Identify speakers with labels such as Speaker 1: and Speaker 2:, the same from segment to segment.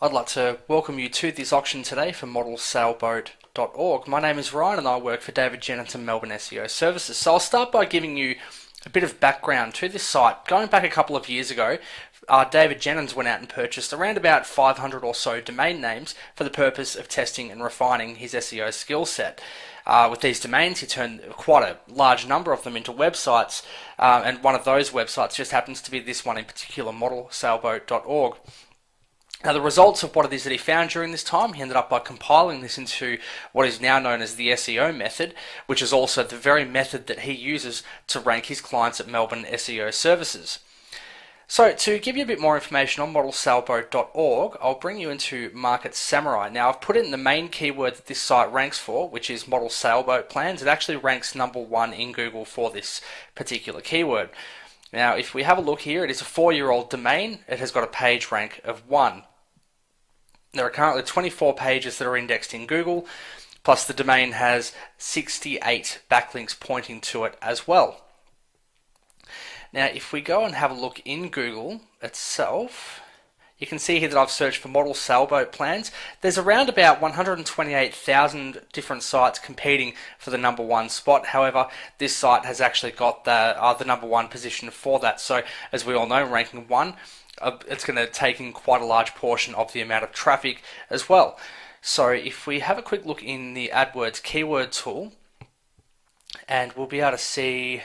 Speaker 1: I'd like to welcome you to this auction today for modelsailboat.org. My name is Ryan and I work for David Jenyns and Melbourne SEO Services. So I'll start by giving you a bit of background to this site. Going back a couple of years ago, David Jenyns went out and purchased around about 500 or so domain names for the purpose of testing and refining his SEO skill set. With these domains, he turned quite a large number of them into websites, and one of those websites just happens to be this one in particular, modelsailboat.org. Now, the results of what it is that he found during this time, he ended up by compiling this into what is now known as the SEO method, which is also the very method that he uses to rank his clients at Melbourne SEO Services. So, to give you a bit more information on modelsailboat.org, I'll bring you into Market Samurai. Now, I've put in the main keyword that this site ranks for, which is model sailboat plans. It actually ranks #1 in Google for this particular keyword. Now, if we have a look here, it is a 4-year-old domain. It has got a page rank of 1. There are currently 24 pages that are indexed in Google, plus the domain has 68 backlinks pointing to it as well. Now, if we go and have a look in Google itself, you can see here that I've searched for model sailboat plans. There's around about 128,000 different sites competing for the #1 spot. However, this site has actually got the #1 position for that. So, as we all know, ranking 1, it's going to take in quite a large portion of the amount of traffic as well. So if we have a quick look in the AdWords keyword tool, and we'll be able to see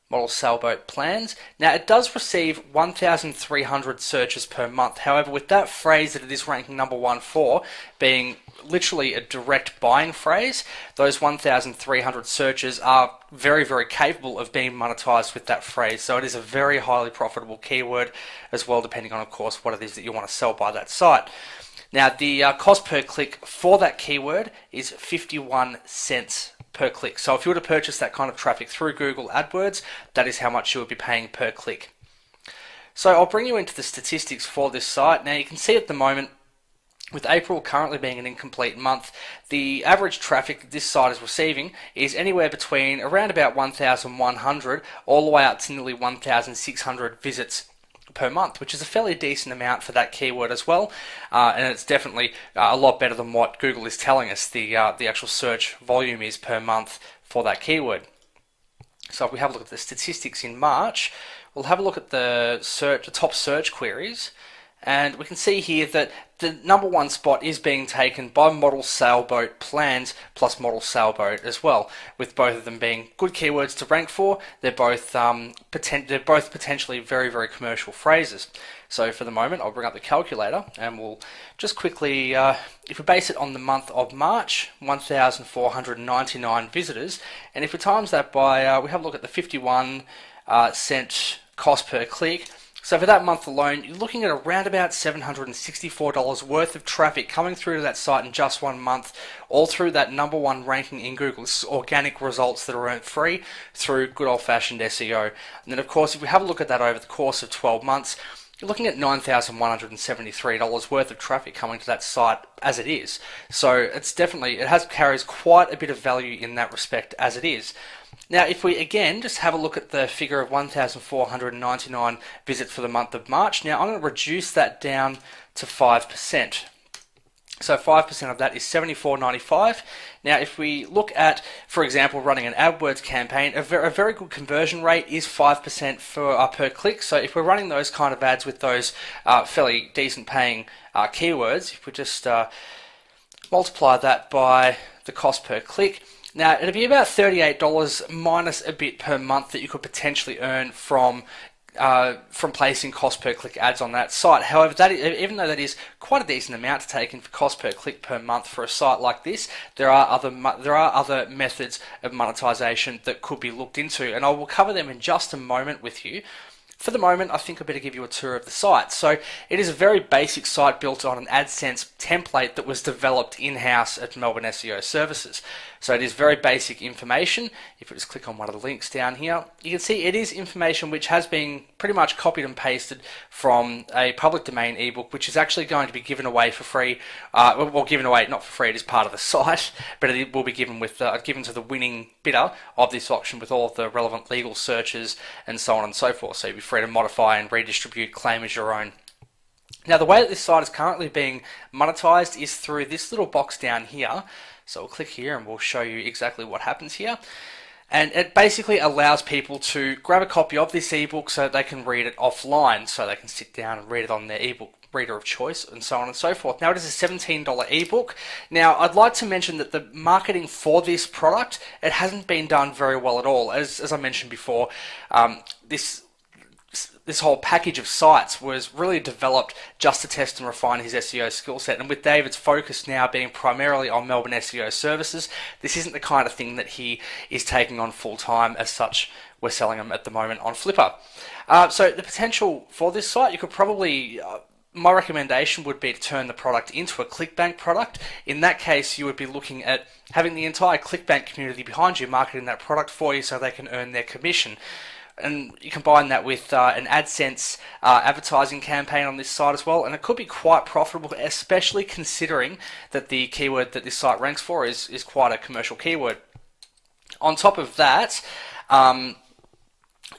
Speaker 1: model sailboat plans. Now, it does receive 1,300 searches per month. However, with that phrase that it is ranking #1 for being literally a direct buying phrase, those 1,300 searches are very, very capable of being monetized with that phrase. So it is a very highly profitable keyword as well, depending on, of course, what it is that you want to sell by that site. Now, the cost per click for that keyword is 51 cents per click. So if you were to purchase that kind of traffic through Google AdWords, that is how much you would be paying per click. So I'll bring you into the statistics for this site. Now, you can see at the moment, with April currently being an incomplete month, the average traffic that this site is receiving is anywhere between around about 1,100 all the way up to nearly 1,600 visits per month, which is a fairly decent amount for that keyword as well, and it's definitely a lot better than what Google is telling us the actual search volume is per month for that keyword. So if we have a look at the statistics in March, we'll have a look at the top search queries, and we can see here that the #1 spot is being taken by model sailboat plans plus model sailboat as well, with both of them being good keywords to rank for. They're both potentially very, very commercial phrases. So for the moment, I'll bring up the calculator and we'll just quickly, if we base it on the month of March, 1,499 visitors, and if we times that by, we have a look at the 51 cent cost per click. So for that month alone, you're looking at around about $764 worth of traffic coming through to that site in just 1 month, all through that #1 ranking in Google. This is organic results that are earned free through good old-fashioned SEO. And then, of course, if we have a look at that over the course of 12 months, you're looking at $9,173 worth of traffic coming to that site as it is. So it's definitely, carries quite a bit of value in that respect as it is. Now, if we again just have a look at the figure of 1,499 visits for the month of March, now I'm going to reduce that down to 5%. So 5% of that is $74.95. Now, if we look at, for example, running an AdWords campaign, a very good conversion rate is 5% per click. So if we're running those kind of ads with those fairly decent paying keywords, if we just multiply that by the cost per click, now it'll be about $38 minus a bit per month that you could potentially earn from placing cost per click ads on that site. However, even though that is quite a decent amount to take in for cost per click per month for a site like this, there are other methods of monetization that could be looked into, and I will cover them in just a moment with you. For the moment, I think I better give you a tour of the site. So it is a very basic site built on an AdSense template that was developed in-house at Melbourne SEO Services. So it is very basic information. If we just click on one of the links down here, you can see it is information which has been pretty much copied and pasted from a public domain ebook, which is actually going to be given away for free. Well, given away not for free, it is part of the site, but it will be given to the winning bidder of this auction with all of the relevant legal searches and so on and so forth. So you'll be free to modify and redistribute, claim as your own. Now, the way that this site is currently being monetized is through this little box down here. So we'll click here and we'll show you exactly what happens here. And it basically allows people to grab a copy of this ebook so that they can read it offline, so they can sit down and read it on their ebook reader of choice, and so on and so forth. Now, it is a $17 ebook. Now, I'd like to mention that the marketing for this product, it hasn't been done very well at all. As I mentioned before, this whole package of sites was really developed just to test and refine his SEO skill set. And with David's focus now being primarily on Melbourne SEO services, this isn't the kind of thing that he is taking on full time. As such, we're selling them at the moment on Flipper. So the potential for this site, you could probably... my recommendation would be to turn the product into a ClickBank product. In that case, you would be looking at having the entire ClickBank community behind you marketing that product for you so they can earn their commission. And you combine that with an AdSense advertising campaign on this site as well, and it could be quite profitable, especially considering that the keyword that this site ranks for is quite a commercial keyword. On top of that,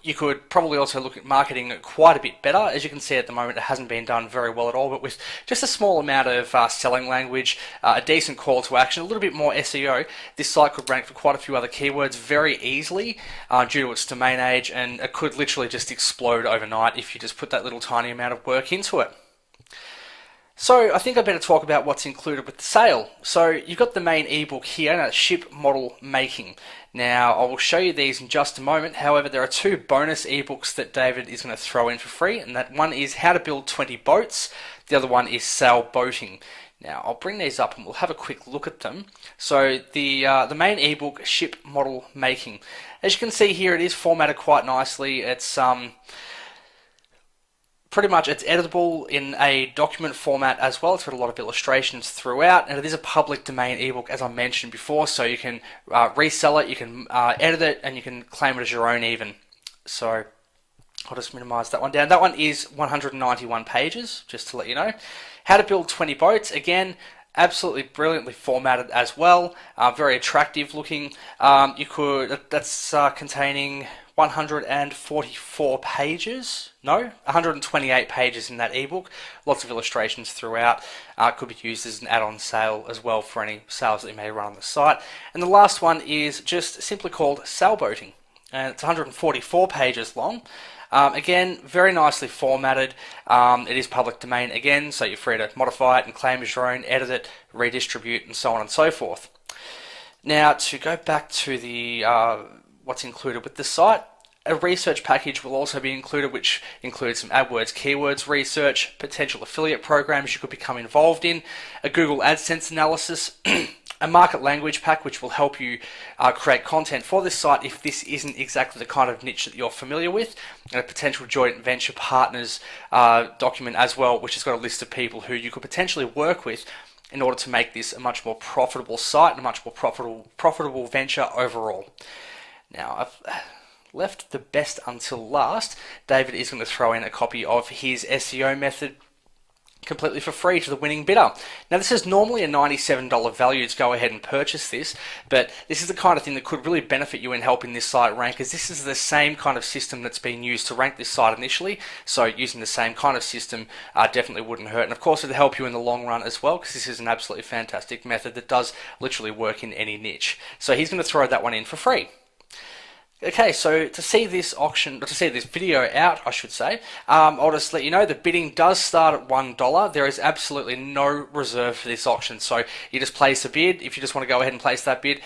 Speaker 1: you could probably also look at marketing it quite a bit better. As you can see at the moment, it hasn't been done very well at all, but with just a small amount of selling language, a decent call to action, a little bit more SEO, this site could rank for quite a few other keywords very easily due to its domain age, and it could literally just explode overnight if you just put that little tiny amount of work into it. So I think I better talk about what's included with the sale. So you've got the main ebook here, now ship model making. Now I will show you these in just a moment. However, there are two bonus ebooks that David is going to throw in for free, and that one is how to build 20 boats. The other one is sail boating. Now I'll bring these up and we'll have a quick look at them. So the main ebook, ship model making. As you can see here, it is formatted quite nicely. It's pretty much, it's editable in a document format as well. It's got a lot of illustrations throughout, and it is a public domain ebook, as I mentioned before, so you can resell it, you can edit it, and you can claim it as your own even. So I'll just minimize that one down. That one is 191 pages, just to let you know. How to build 20 boats, again, absolutely brilliantly formatted as well, very attractive looking. That's containing 144 pages, no, 128 pages in that ebook, lots of illustrations throughout, could be used as an add-on sale as well for any sales that you may run on the site. And the last one is just simply called sailboating, and it's 144 pages long. Again, very nicely formatted. It is public domain again, so you're free to modify it and claim as your own, edit it, redistribute, and so on and so forth. Now, to go back to the what's included with the site, a research package will also be included, which includes some AdWords keywords research, potential affiliate programs you could become involved in, a Google AdSense analysis, a market language pack which will help you create content for this site if this isn't exactly the kind of niche that you're familiar with, and a potential joint venture partners document as well, which has got a list of people who you could potentially work with in order to make this a much more profitable site and a much more profitable venture overall. Now, I've left the best until last. David is going to throw in a copy of his SEO method completely for free to the winning bidder. Now, this is normally a $97 value to go ahead and purchase this, but this is the kind of thing that could really benefit you in helping this site rank, as this is the same kind of system that's been used to rank this site initially, so using the same kind of system definitely wouldn't hurt. And of course, it'll help you in the long run as well, because this is an absolutely fantastic method that does literally work in any niche. So he's going to throw that one in for free. Okay, so to see this video out, I should say, I'll just let you know the bidding does start at $1. There is absolutely no reserve for this auction, so you just place a bid. If you just want to go ahead and place that bid,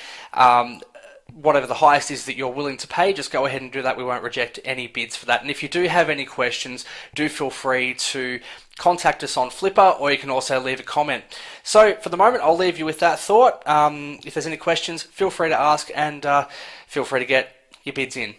Speaker 1: whatever the highest is that you're willing to pay, just go ahead and do that. We won't reject any bids for that. And if you do have any questions, do feel free to contact us on Flipper, or you can also leave a comment. So for the moment, I'll leave you with that thought. If there's any questions, feel free to ask, and feel free to get your bids in.